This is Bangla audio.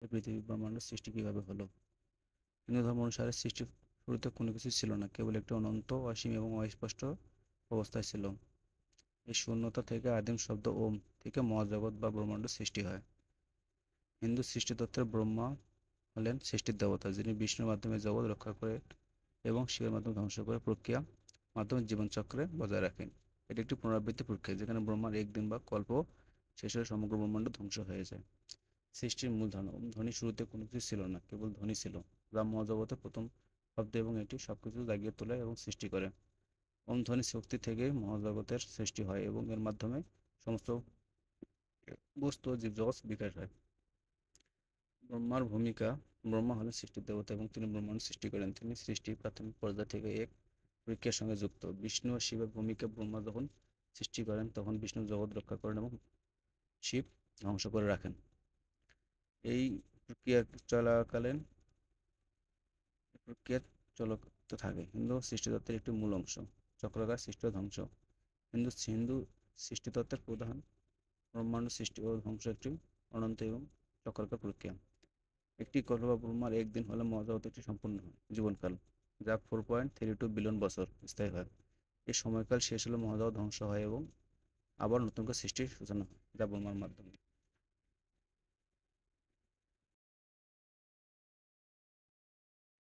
পৃথিবী ব্রহ্মাণ্ডের সৃষ্টি কিভাবে হলো? হিন্দু ধর্ম অনুসারে সৃষ্টির শুরুতে কোনো কিছু ছিল না, কেবল একটি অনন্ত, অসীম এবং অস্পষ্ট অবস্থায় ছিল। এই শূন্যতা থেকে আদিম শব্দ ওম থেকে মহাজগৎ বা ব্রহ্মাণ্ড সৃষ্টি হয়। হিন্দু সৃষ্টিতত্ত্বের ব্রহ্মা হলেন সৃষ্টির দেবতা, যিনি বিষ্ণুর মাধ্যমে জগৎ রক্ষা করে এবং শিবের মাধ্যমে ধ্বংস করে প্রক্রিয়া মাধ্যমে জীবনচক্রে বজায় রাখেন। এটি একটি পুনরাবৃত্তি প্রক্রিয়া, যেখানে ব্রহ্মার একদিন বা কল্প শেষ হয়ে সমগ্র ব্রহ্মাণ্ড ধ্বংস হয়ে যায়। সৃষ্টির মূল ধারণা: ধ্বনি শুরুতে কোনো কিছু ছিল না, কেবল ধ্বনি ছিল, যা মহাজগতের প্রথম শব্দ, এবং এটি সবকিছু জাগিয়ে তোলে এবং সৃষ্টি করে। ওম ধ্বনি শক্তি থেকে মহাজগতের সৃষ্টি হয় এবং এর মাধ্যমে সমস্ত বস্তু ও জীবজগৎ বিকাশ হয়। ব্রহ্মার ভূমিকা: ব্রহ্মা হলেন সৃষ্টির দেবতা এবং তিনি ব্রহ্মাণ্ড সৃষ্টি করেন। তিনি সৃষ্টির প্রাথমিক পর্যায় থেকে এক প্রক্রিয়ার সঙ্গে যুক্ত। বিষ্ণু ও শিবের ভূমিকা: ব্রহ্মা যখন সৃষ্টি করেন তখন বিষ্ণু জগৎ রক্ষা করেন এবং শিব ধ্বংস করে রাখেন। এই প্রক্রিয়া চলাকালীন প্রক্রিয়া চলতে থাকে। হিন্দু সৃষ্টিতত্ত্বের একটি মূল অংশ চক্রাকার সৃষ্টি ও ধ্বংস। হিন্দু সৃষ্টিতত্ত্বের প্রধান ব্রহ্মাণ্ড সৃষ্টি ও ধ্বংস একটি অনন্ত এবং চক্রাকার প্রক্রিয়া। একটি কল্প বা ব্রহ্মার একদিন হলে মহাজগৎ একটি সম্পূর্ণ জীবনকাল, যা 4.32 বিলিয়ন বছর স্থায়ী হয়। এই সময়কাল শেষ হলে মহাজগৎ ধ্বংস হয় এবং আবার নতুন করে সৃষ্টির সূচনা হয়, যা ব্রহ্মার মাধ্যমে।